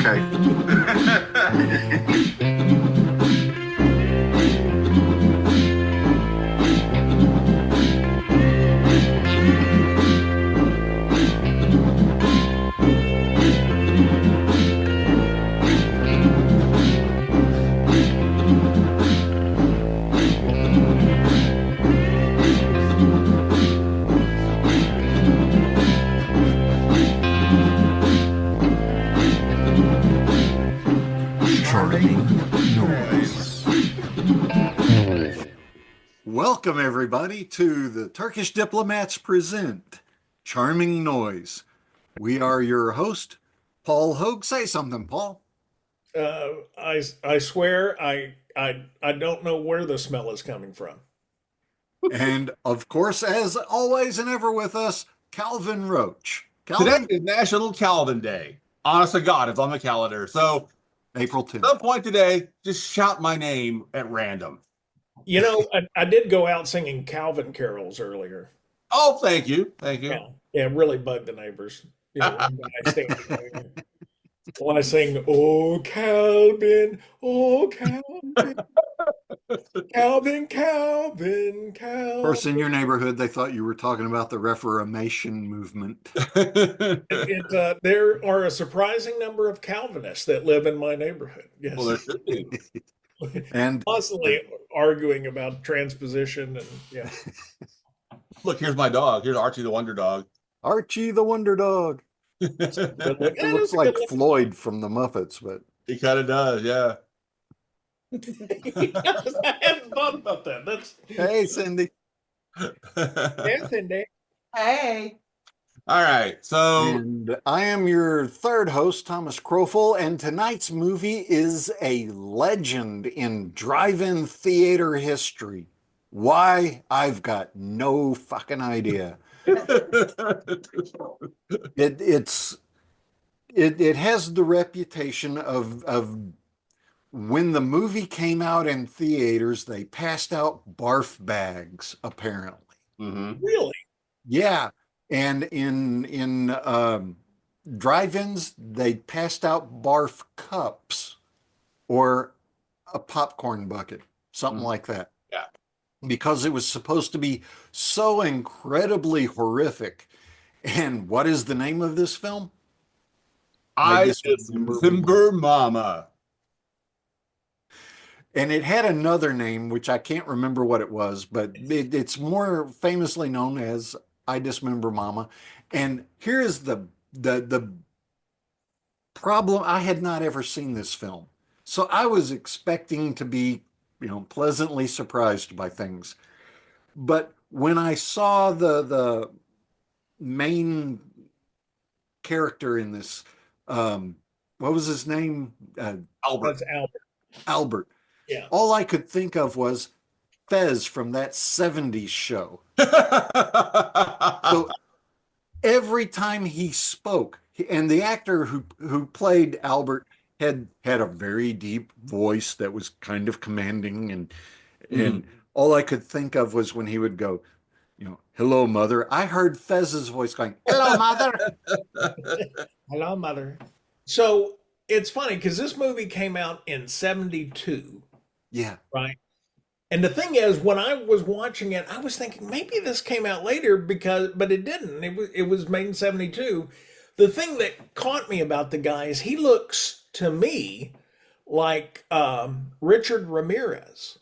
Okay. Welcome, everybody, to the Turkish Diplomats present Charming Noise. We are your host, Paul Hogue. Say something, Paul. I swear I don't know where the smell is coming from. And, of course, as always and ever with us, Calvin Roach. Today Calvin, is National Calvin Day. Honest to God, it's on the calendar. So April at 10th. some point today, just shout my name at random. You know, I did go out singing Calvin carols earlier. Oh, thank you. Thank you. Yeah, it really bugged the neighbors. You know, one guy standing there. When I sing, "Oh Calvin, oh Calvin, Calvin, Calvin, Of Calvin." course, in your neighborhood, they thought you were talking about the Reformation movement. There are a surprising number of Calvinists that live in my neighborhood. Yes. Well, there should be. And Constantly arguing about transposition and yeah. Look, here's my dog. Here's Archie the Wonder Dog. Archie the Wonder Dog. It It looks like Floyd from the Muppets, but He kind of does, yeah. I hadn't thought about that. That's hey, Cindy. yes, indeed. Hey. All right. So And I am your third host, Thomas Crowful, and tonight's movie is a legend in drive-in theater history. Why? I've got no fucking idea. It has the reputation of when the movie came out in theaters, they passed out barf bags, apparently. Really? Yeah. And in drive-ins, they passed out barf cups or a popcorn bucket, something like that. Yeah. Because it was supposed to be so incredibly horrific. And what is the name of this film? I Dismember Mama. And it had another name, which I can't remember what it was, but it's more famously known as I Dismember Mama. And here is the problem. I had not ever seen this film. So I was expecting to be, pleasantly surprised by things. But when I saw the main character in this, what was his name? Albert. That's Albert. Albert. Yeah. All I could think of was Fez from that 70s show. So every time he spoke, and the actor who played Albert had a very deep voice that was kind of commanding, and all I could think of was when he would go, hello, mother. I heard Fez's voice going, hello, mother. Hello, mother. So it's funny because this movie came out in 72. Yeah. Right. And the thing is, when I was watching it, I was thinking maybe this came out later but it didn't. It was made in 72. The thing that caught me about the guy is he looks to me like Richard Ramirez.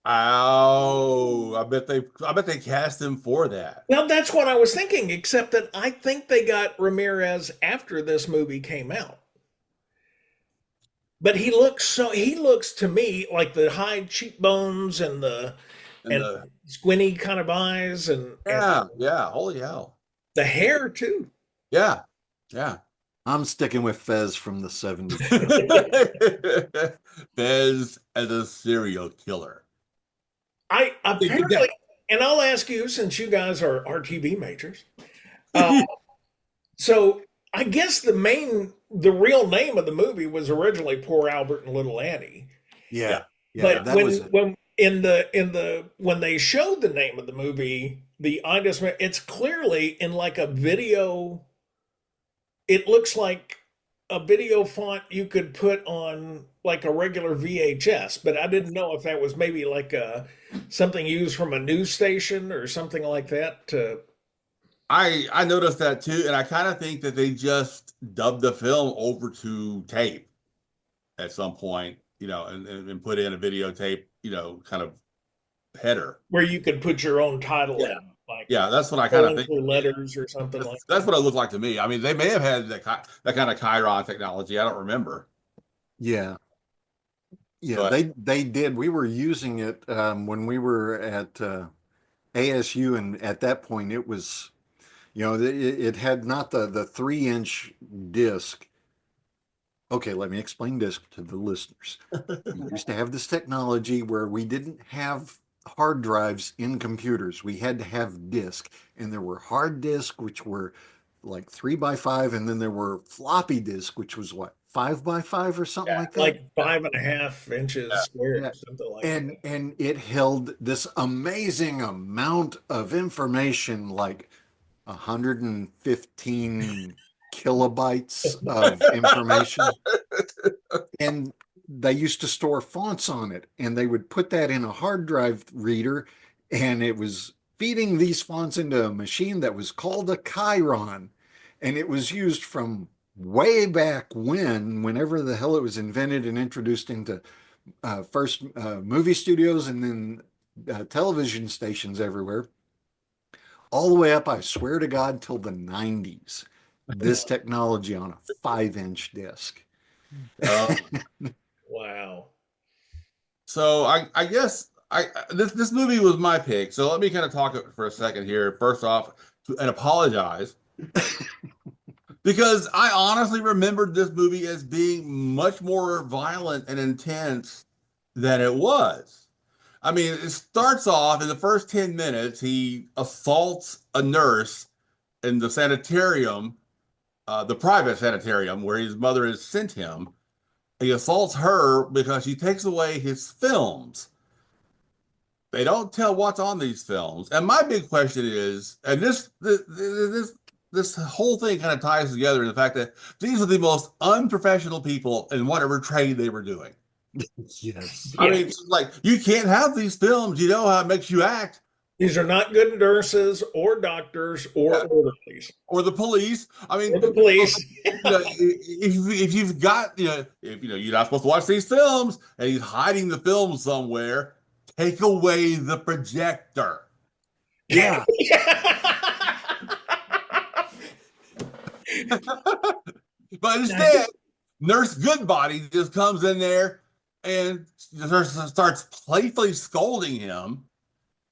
Oh, I bet they cast him for that. Well, that's what I was thinking, except that I think they got Ramirez after this movie came out. But he looks to me like the high cheekbones and the squinty kind of eyes and holy hell. The hair too. Yeah. I'm sticking with Fez from the 70s. Fez as a serial killer. I apparently, and I'll ask you since you guys are RTV majors. So I guess the real name of the movie was originally Poor Albert and Little Annie. Yeah. But when they showed the name of the movie, it's clearly in like a video. It looks like a video font you could put on like a regular VHS, but I didn't know if that was maybe like a something used from a news station or something like that to I noticed that too, and I kind of think that they just dubbed the film over to tape at some point, and put in a videotape, kind of header. where you could put your own title Yeah. in, like Yeah, that's what I kind of think. colorful letters or something like That's that. what it looked like to me. I mean, they may have had that kind of Chiron technology. I don't remember, Yeah. Yeah, but they did. We were using it when we were at ASU, and at that point, it was, it had not the 3-inch disc. Okay, let me explain this to the listeners. We used to have this technology where we didn't have hard drives in computers. We had to have disk, and there were hard disk, which were like 3 by 5, and then there were floppy disk, which was what, 5 by 5 or something yeah, like that. Like 5.5 inches yeah. square, Yeah. something like that. And it held this amazing amount of information, like 115 kilobytes of information. And they used to store fonts on it, and they would put that in a hard drive reader, and it was feeding these fonts into a machine that was called a Chiron. And it was used from way back whenever the hell it was invented and introduced into first movie studios and then television stations everywhere, all the way up, I swear to God, till the 90s. This technology on a 5-inch disc. Uh, Wow. so I guess this movie was my pick. So let me kind of talk for a second here. First off, and apologize because I honestly remembered this movie as being much more violent and intense than it was. I mean, it starts off in the first 10 minutes, he assaults a nurse in the sanitarium, the private sanitarium where his mother has sent him. He assaults her because she takes away his films. They don't tell what's on these films. And my big question is, and this whole thing kind of ties together in the fact that these are the most unprofessional people in whatever trade they were doing. Yes. I Yeah. mean, like you can't have these films. You know how it makes you act. These are not good nurses or doctors or Yeah. orderlies Or the police. I or mean, the police. if you've got, if you're not supposed to watch these films and he's hiding the film somewhere, take away the projector. Yeah. But instead, Nurse Goodbody just comes in there and starts playfully scolding him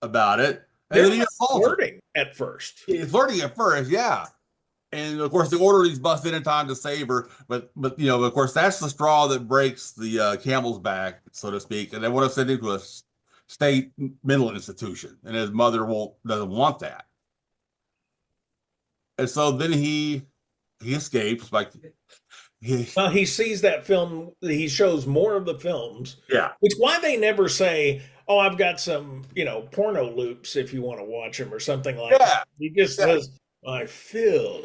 about it. And They're then he not assaults him. flirting at first. He's flirting at first, yeah. And of course, the orderlies bust in time to save her. But of course, that's the straw that breaks the camel's back, so to speak. And they want to send him to a state mental institution, and his mother doesn't want that. And so then he escapes. Well, he sees that film. He shows more of the films, Yeah, which why they never say, "Oh, I've got some, porno loops if you want to watch them" or something like that. yeah, He just yeah. says, "My film.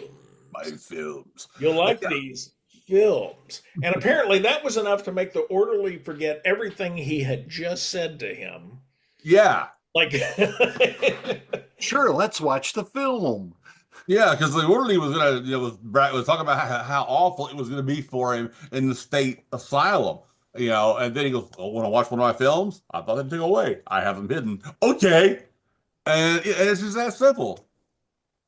My films. You'll like Yeah. these films." And apparently, that was enough to make the orderly forget everything he had just said to him. Yeah, Like, Sure, let's watch the film. yeah, because the orderly was gonna, was talking about how awful it was gonna be for him in the state asylum, and then he goes, "Oh, want to watch one of my films? I thought they'd take away. I have them hidden. Okay." And it's just that simple.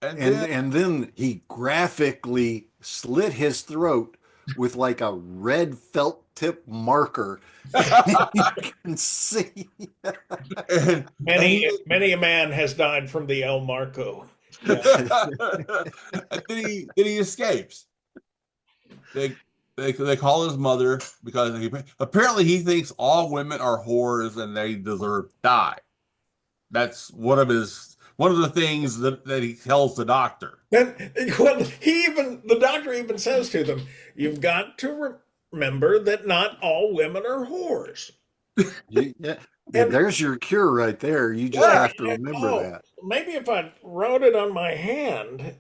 And And then, and then he graphically slit his throat with like a red felt tip marker. You can see. and many a man has died from the El Marco. Yeah. and then he escapes. They call his mother because apparently he thinks all women are whores and they deserve to die. That's one of the things that he tells the doctor. Well, the doctor even says to them, "You've got to remember that not all women are whores." Yeah, yeah, And there's your cure right there. You just right, have to remember oh, that. maybe if I wrote it on my hand,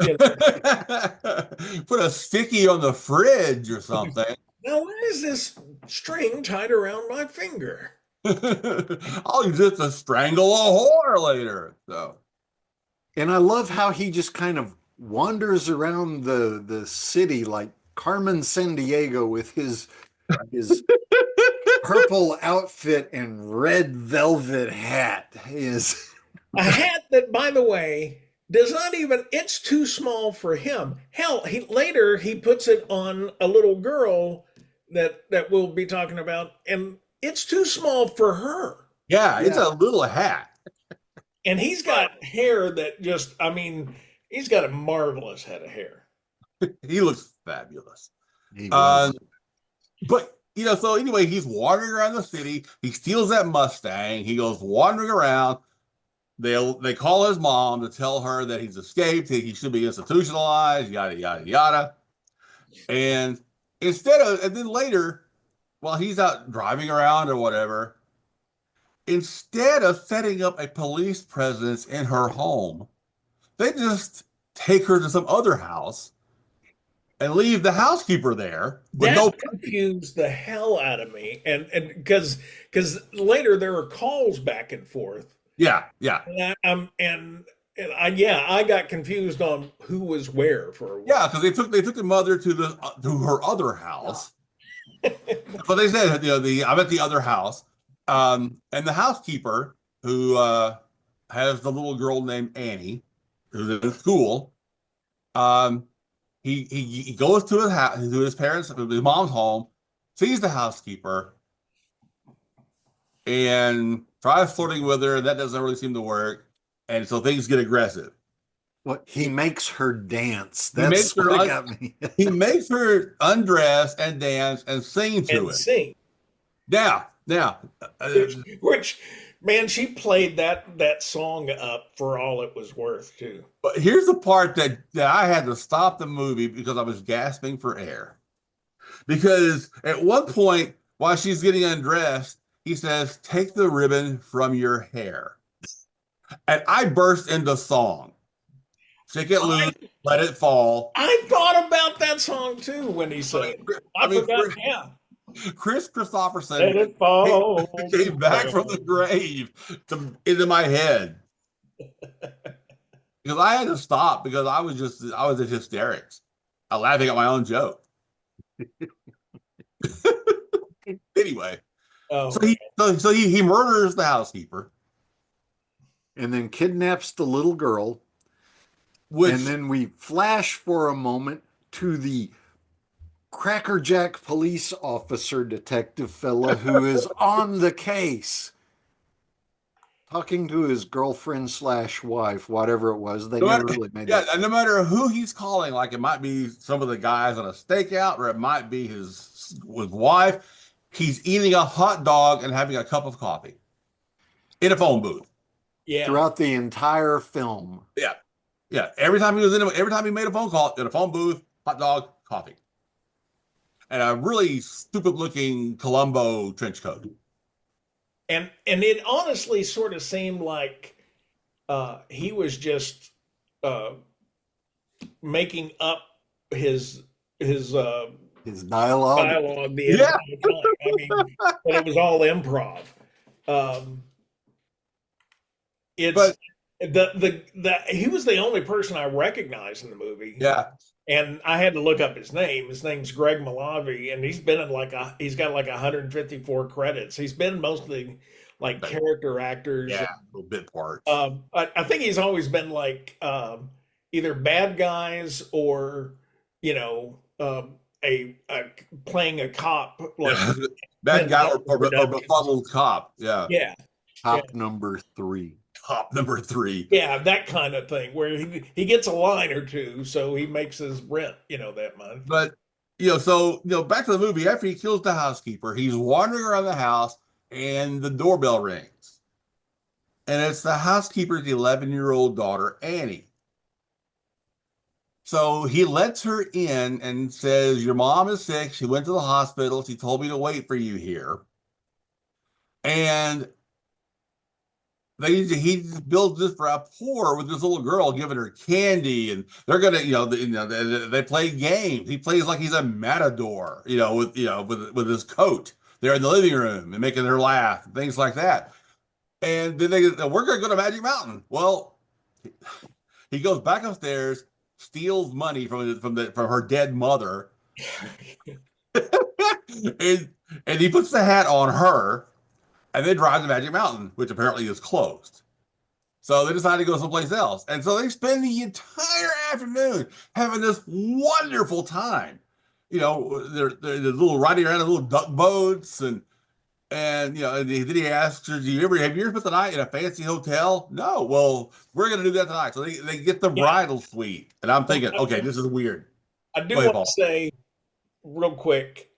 Put a sticky on the fridge or something. now why is this string tied around my finger? I'll use it to strangle a whore later. So And I love how he just kind of wanders around the city like Carmen Sandiego with his purple outfit and red velvet hat. Is A hat that, by the way, does not even, it's too small for him. Hell, he later he puts it on a little girl that we'll be talking about, and it's too small for her. yeah, it's yeah. a little hat. And he's got hair that just, I mean, he's got a marvelous head of hair. He looks fabulous. He Um, was. but so anyway, he's wandering around the city. He steals that Mustang. He goes wandering around. They call his mom to tell her that he's escaped. He should be institutionalized. Yada yada yada. And and then later, while he's out driving around or whatever, instead of setting up a police presence in her home, they just take her to some other house and leave the housekeeper there with That no. confused the hell out of me, and because later there are calls back and forth, Yeah, yeah, and I yeah I got confused on who was where for a yeah. while. Because they took the mother to the to her other house. But they said, I'm at the other house, and the housekeeper who has the little girl named Annie, who's in school. Um, he goes to his house, to his parents, his mom's home, sees the housekeeper, and tries flirting with her. That doesn't really seem to work, and so things get aggressive. What he makes her dance. He makes That's her what got me. he makes her undress and dance and sing to And it. sing, Now, which man, she played that song up for all it was worth too. but here's the part that I had to stop the movie because I was gasping for air. Because at one point, while she's getting undressed, he says, "Take the ribbon from your hair." And I burst into song. Shake it loose, I let it fall. I thought about that song too when he I said it. mean, I I mean forgot. Yeah, Chris let Christopherson it came, fall. came back from the grave into my head because I had to stop because I was in hysterics. I laughing at my own joke. Anyway, Oh so man, he murders the housekeeper, And then kidnaps the little girl. And which then we flash for a moment to the crackerjack police officer detective fella who is on the case talking to his girlfriend slash wife, whatever it was. They no never matter, really made yeah, that. and no matter who he's calling, like it might be some of the guys on a stakeout, or it might be his wife. He's eating a hot dog and having a cup of coffee in a phone booth. yeah. Throughout the entire film. Yeah, yeah. Every time he made a phone call in a phone booth, hot dog, coffee, and a really stupid looking Columbo trench coat. And it honestly sort of seemed like he was just uh, making up his his His dialogue. dialogue the Yeah, entire time. I mean, but it was all improv. Um, it's but the he was the only person I recognized in the movie, yeah, and I had to look up his name. His name's Greg Malavi, and he's been in he's got like 154 credits. He's been mostly like character actors. yeah, little bit parts. I think he's always been like either bad guys or you know a playing a cop like Yeah. Bad in guy or productions. befuddled cop. Yeah, Yeah, yeah, Top number 3. cop number three. yeah, that kind of thing where he gets a line or two, so he makes his rent, that month. But back to the movie. After he kills the housekeeper, he's wandering around the house, and the doorbell rings, and it's the housekeeper's 11-year-old daughter, Annie. So he lets her in and says, "Your mom is sick. She went to the hospital. She told me to wait for you here." And he builds this rapport with this little girl, giving her candy, and they're gonna, they play games. He plays like he's a matador, with his coat. They're in the living room and making her laugh, things like that. And then we're gonna go to Magic Mountain. Well, he goes back upstairs, steals money from her dead mother, and he puts the hat on her, and they drive to Magic Mountain, which apparently is closed. So they decide to go someplace else. And so they spend the entire afternoon having this wonderful time. They're little riding around in little duck boats, and and then he asks her, have you ever spent the night in a fancy hotel? No. Well, we're gonna do that tonight. So they get the Yeah. bridal suite. And I'm thinking, okay, this is weird. I do Go ahead, want to Paul. say real quick,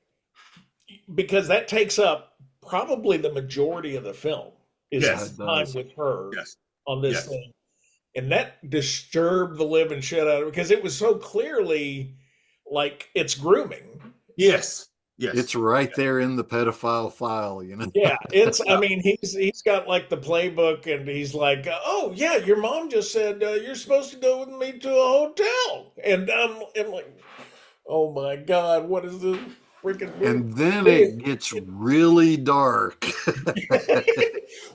because that takes up probably the majority of the film is Yes. his It time does. with her Yes. on this Yes. thing. And that disturbed the living shit out of it because it was so clearly like it's grooming. Yes. Yes. It's right there in the pedophile file, you know. Yeah, I mean, he's got like the playbook, and he's like, "Oh yeah, your mom just said you're supposed to go with me to a hotel," and I'm like, "Oh my god, what is this freaking movie?" And then it gets really dark.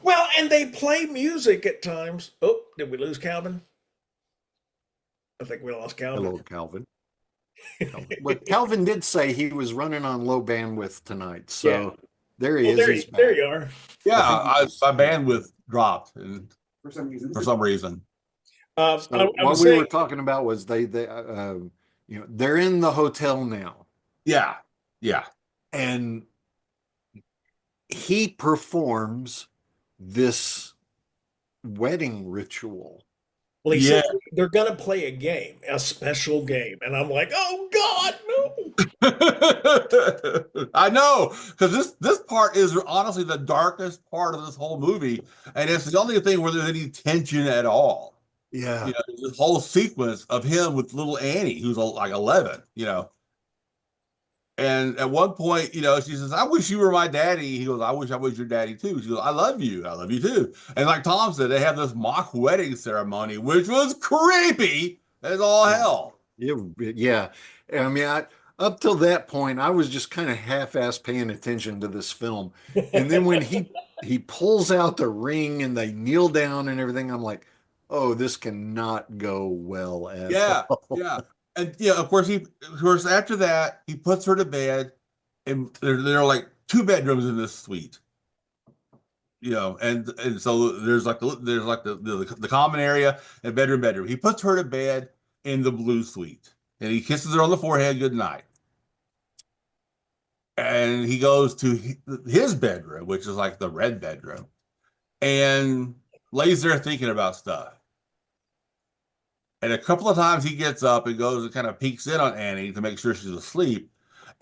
Well, and they play music at times. Oh, did we lose Calvin? I think we lost Calvin. Hello, Calvin. But Calvin did say he was running on low bandwidth tonight. So Yeah. there he Oh, is. He's there back. you are. Yeah, my bandwidth dropped and for some reason. I What was we saying, were talking about was they're in the hotel now, Yeah. Yeah. and he performs this wedding ritual. well, he Yeah. said they're gonna play a game, a special game, and I'm like, oh God, no. I know, because this part is honestly the darkest part of this whole movie, and it's the only thing where there's any tension at all. Yeah. This whole sequence of him with little Annie, who's like 11, and at one point, she says, "I wish you were my daddy." He goes, "I wish I was your daddy too." She goes, "I love you. I love you too." And like Tom said, they have this mock wedding ceremony, which was creepy as all hell. Yeah. I mean, up till that point, I was just kind of half-ass paying attention to this film. And then when he pulls out the ring and they kneel down and everything, I'm like, oh, this cannot go well at Yeah, all. yeah. And of course, after that, he puts her to bed, and there are like two bedrooms in this suite. And so there's like the common area and bedroom. He puts her to bed in the blue suite, and he kisses her on the forehead good night. And he goes to his bedroom, which is like the red bedroom, and lays there thinking about stuff. And a couple of times he gets up and goes and kind of peeks in on Annie to make sure she's asleep.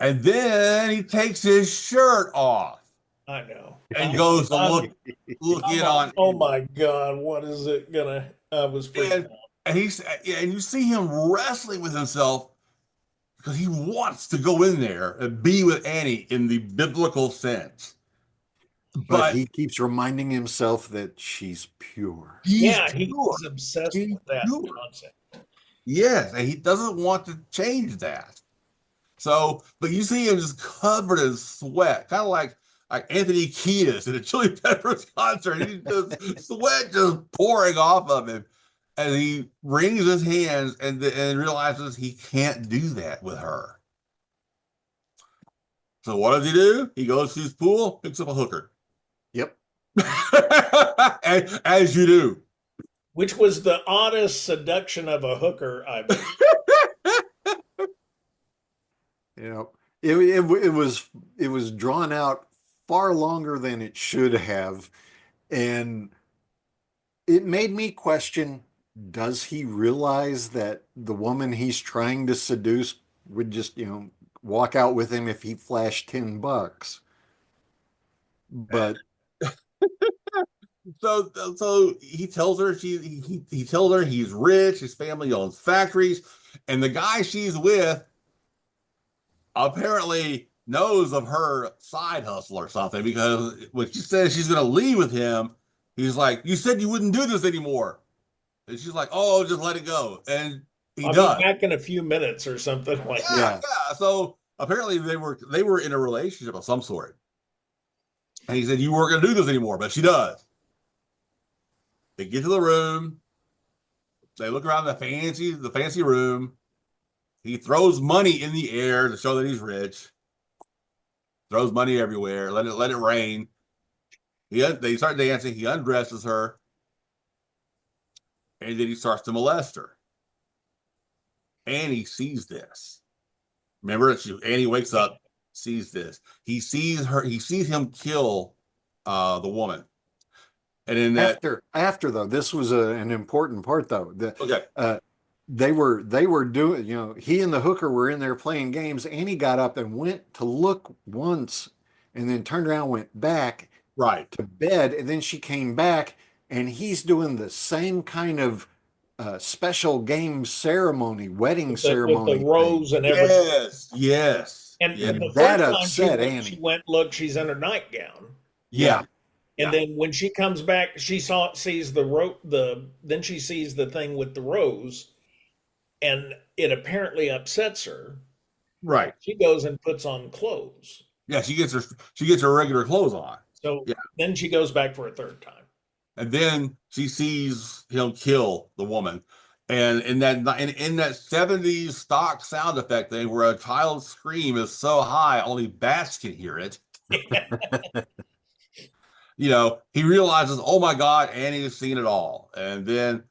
And then he takes his shirt off I know. and goes to look in on. Oh my God, what is it gonna? I was freaking out. And you see him wrestling with himself because he wants to go in there and be with Annie in the biblical sense. But he keeps reminding himself that she's pure. He's pure. obsessed He's with that pure. concept. Yes, and he doesn't want to change that. So, but you see him just covered in sweat, kind of like Anthony Kiedis at a Chili Peppers concert. He's just sweat just pouring off of him, and he wrings his hands and realizes he can't do that with her. So what does he do? He goes to his pool, picks up a hooker. Yep. As you do. Which was the oddest seduction of a hooker I've It was drawn out far longer than it should have, and it made me question, does he realize that the woman he's trying to seduce would just, walk out with him if he flashed $10? But so he tells her he tells her he's rich, his family owns factories, and the guy she's with apparently knows of her side hustle or something, because when she says she's going to leave with him, he's like, "You said you wouldn't do this anymore." And she's like, "Oh, just let it go." And he I'll be does. back in a few minutes or something like Yeah, that. Yeah. yeah. So apparently they were in a relationship of some sort. And he said, "You weren't going to do this anymore," but she does. They get to the room. They look around the fancy room. He throws money in the air to show that he's rich. Throws money everywhere. Let it rain. They start dancing. He undresses her, and then he starts to molest her. Annie sees this. Remember, Annie wakes up, sees this. He sees her. He sees him kill the woman, and in that, After though, this was an important part though. okay, Uh, they were doing, he and the hooker were in there playing games. Annie got up and went to look once, and then turned around, went back right, to bed, and then she came back, and he's doing the same kind of special game ceremony, wedding With the ceremony thing, rose and everything. yes, yes, And yeah, the and that first time upset she Annie. went, look, she's in her nightgown. yeah, Yeah, And yeah, then when she comes back, sees then she sees the thing with the rose, and it apparently upsets her. right, She goes and puts on clothes. yeah. She gets her regular clothes on. So Yeah. then she goes back for a third time. And then she sees him kill the woman. And in that 70s stock sound effect thing where a child's scream is so high only bats can hear it, he realizes, oh my God, Annie has seen it all. And then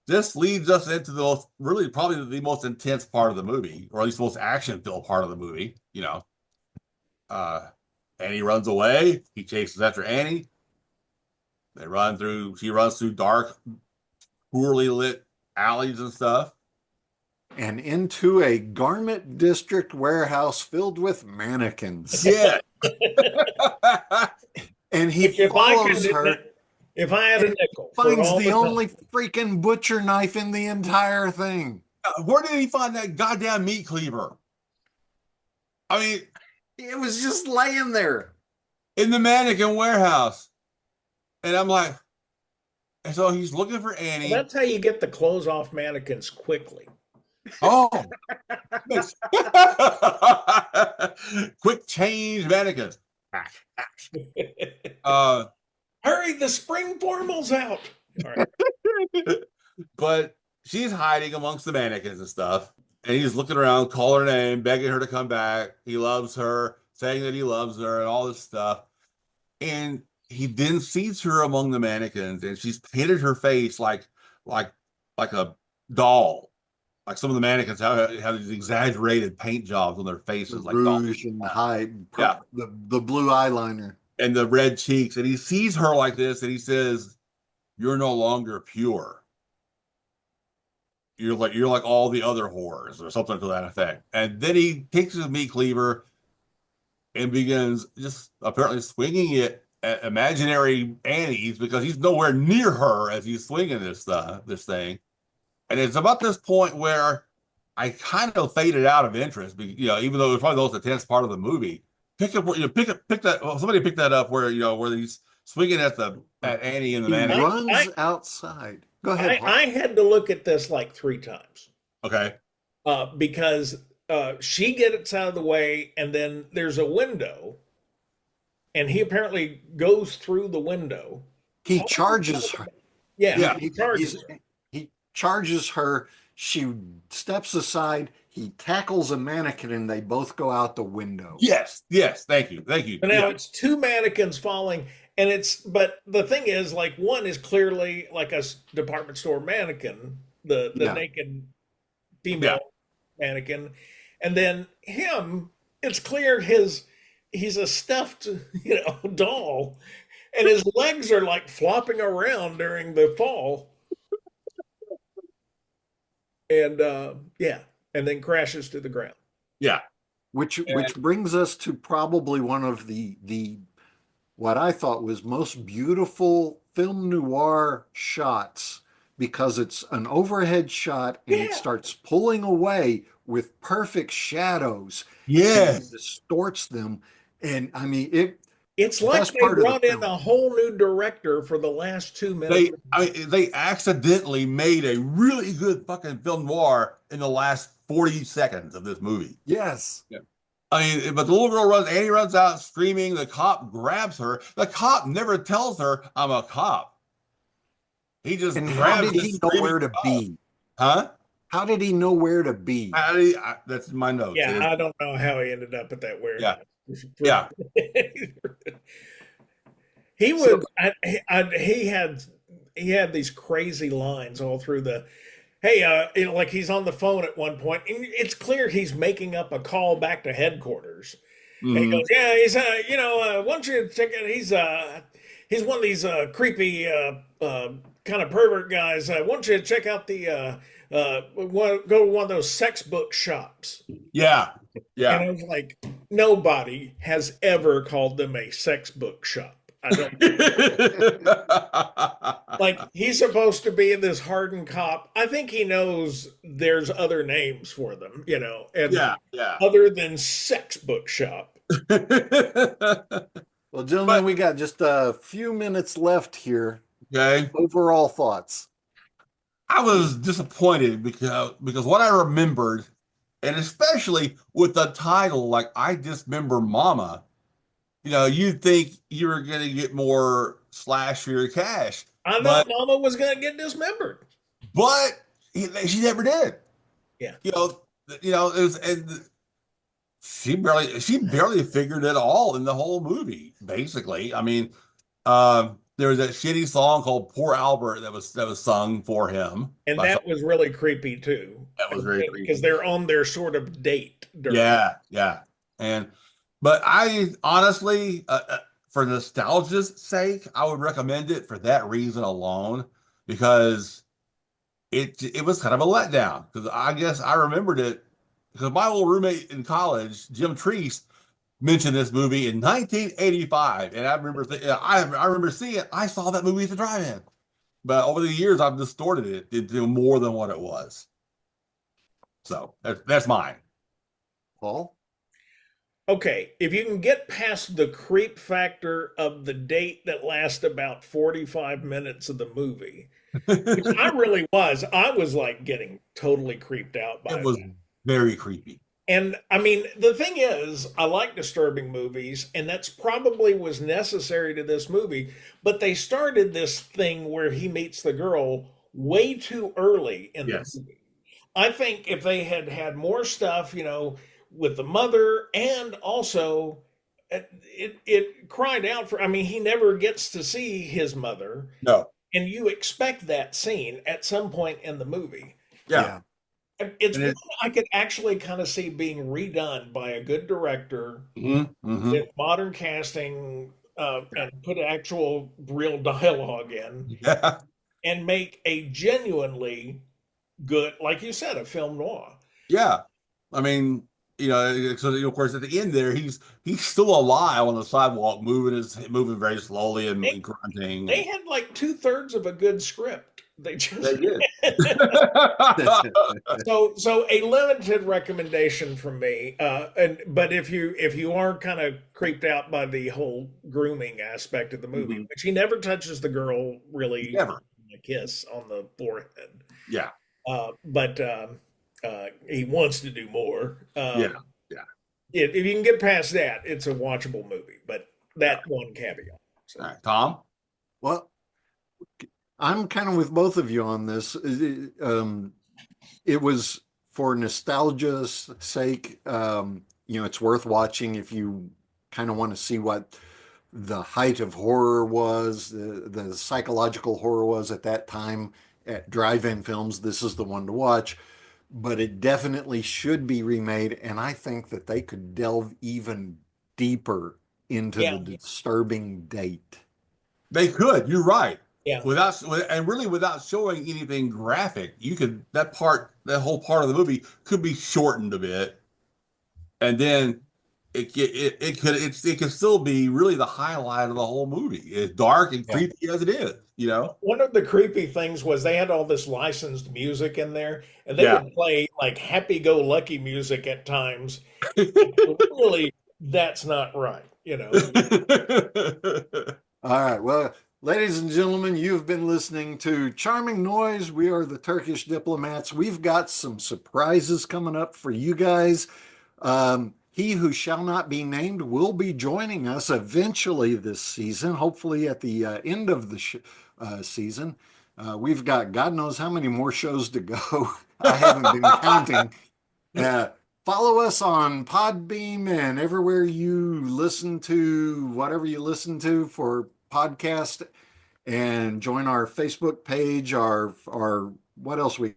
this leads us into really probably the most intense part of the movie, or at least the most action-filled part of the movie. Uh Annie runs away, he chases after Annie. She runs through dark, poorly lit alleys and stuff. and into a garment district warehouse filled with mannequins. Yeah. And he Which follows her if I had a and nickel for finds all the the time, only freaking butcher knife in the entire thing. Where did he find that goddamn meat cleaver? I mean, It was just laying there. in the mannequin warehouse. And I'm like, and so he's looking for well, Annie. that's how you get the clothes off mannequins quickly. Oh, quick change mannequins. Uh, Hurry, the spring formal's out. All right. but she's hiding amongst the mannequins and stuff. And he's looking around, calling her name, begging her to come back. He loves her, saying that he loves her, and all this stuff. And he then sees her among the mannequins, and she's painted her face like like a doll. Like some of the mannequins have these exaggerated paint jobs on their The faces, like dolls. rouge and the high, Yeah, the blue eyeliner. and the red cheeks. And he sees her like this, and he says, "You're no longer pure. You're like all the other whores," or something to that effect. And then he takes his meat cleaver and begins just apparently swinging it at imaginary Annie's, because he's nowhere near her as he's swinging this thing. And it's about this point where I kind of faded out of interest, even though it was probably the most intense part of the movie. Pick that. Well, somebody pick that up where he's swinging at Annie in the He mannequin. runs outside. Go ahead, Paul. I had to look at this like 3 times Okay. because she gets out of the way, and then there's a window, and he apparently goes through the window. He charges her. Yeah, Yeah. he charges her. He charges her. She steps aside. He tackles a mannequin, and they both go out the window. Yes. Yes. Thank you. Thank you. And now Yeah. it's 2 mannequins falling, but the thing is, like, one is clearly like a department store mannequin, the Yeah. naked female mannequin, and then him, it's clear he's a stuffed doll, and his legs are like flopping around during the fall, and and then crashes to the ground. Yeah. Which brings us to probably one of the what I thought was most beautiful film noir shots because it's an overhead shot and it Yeah. starts pulling away with perfect shadows and Yes. distorts them. And I mean, it It's like best they part of the brought in film. a whole new director for the last 2 minutes They, of the I movie. mean, they accidentally made a really good fucking film noir in the last 40 seconds of this movie. Yes. Yeah. I mean, but the little girl Annie runs out screaming. The cop grabs her. The cop never tells her, I'm a cop. He just And how grabs did this he know screaming where to cop. be? Huh? How did he know where to be? That's my notes. Yeah, I don't know how he ended up at that Yeah. warehouse. Yeah. He So, would. He had these crazy lines all through the. Hey, like he's on the phone at one point, and it's clear he's making up a call back to headquarters. And he goes, mhm. "Yeah, he's why don't you check it? He's one of these creepy kind of pervert guys. Why don't you check out go to one of those sex book shops?" Yeah. And Yeah. I was like, nobody has ever called them a sex book shop. I don't like he's supposed to be this hardened cop. I think he knows there's other names for them, and Yeah. Yeah. other than sex book shop. Well, But gentlemen, we got just a few minutes left here. okay. Overall thoughts. I was disappointed because what I remembered, and especially with the title, like I Dismember Mama, you'd think you were gonna get more slash for your cash. I thought But Mama was going to get dismembered. but she never did. Yeah. You know, it was and she barely figured it all in the whole movie, basically. I mean, there was that shitty song called Poor Albert that was sung for him And by some that was really creepy too, that was very because creepy. they're on their sort of date during. Yeah, yeah. And but I honestly, for nostalgia's sake, I would recommend it for that reason alone, because it was kind of a letdown. Because I guess I remembered it because my old roommate in college, Jim Treese, mentioned this movie in 1985, and I remember I remember seeing it. I saw that movie at the drive-in, but over the years I've distorted it into more than what it was. So that's mine. Paul? Okay, if you can get past the creep factor of the date that lasts about 45 minutes of the movie, which I was like getting totally creeped out It by was that. very creepy. And I mean, the thing is, I like disturbing movies, and that's probably was necessary to this movie, but they started this thing where he meets the girl way too early in the Yes. movie. I think if they had had more stuff, with the mother, and also it cried out for, I mean, he never gets to see his mother, No. and you expect that scene at some point in the movie. Yeah. Yeah. It's And one it. I could actually kind of see being redone by a good director Mhm, mhm. with modern casting, and put actual real dialogue in Yeah. and make a genuinely good, like you said, a film noir. Yeah. I mean, so of course at the end there, he's still alive on the sidewalk, moving very slowly and, They, and grunting, they and had like 2/3 of a good script. They they just did. so a limited recommendation from me. But if you are kind of creeped out by the whole grooming aspect of the movie, Mhm. which he never touches the girl really, Never. a kiss on the forehead, Yeah. but he wants to do more. Yeah. Yeah. If you can get past that, it's a watchable movie. But Yeah. that one caveat. So. All right, Tom. Well, I'm kind of with both of you on this. It was for nostalgia's sake. It's worth watching if you kind of want to see what the height of horror was, the psychological horror was at that time at drive-in films. This is the one to watch, but it definitely should be remade. And I think that they could delve even deeper into Yeah, the disturbing date. They could. You're right. yeah, Without showing anything graphic, that whole part of the movie could be shortened a bit, and then it could still be really the highlight of the whole movie. As dark and Yeah. creepy as it is, you know. One of the creepy things was they had all this licensed music in there, and they Yeah. would play like happy-go-lucky music at times. Really, that's not right, you know. All right. Well, ladies and gentlemen, you've been listening to Charming Noise. We are the Turkish Diplomats. We've got some surprises coming up for you guys. He who shall not be named will be joining us eventually this season, hopefully at the end of the season. We've got God knows how many more shows to go. I haven't been counting. Uh, Follow us on Podbeam and everywhere you listen to whatever you listen to for podcast, and join our Facebook page, our what else we.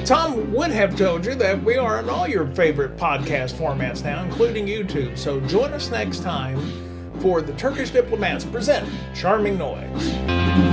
Tom would have told you that we are on all your favorite podcast formats now, including YouTube. So join us next time for the Turkish Diplomats present Charming Noise.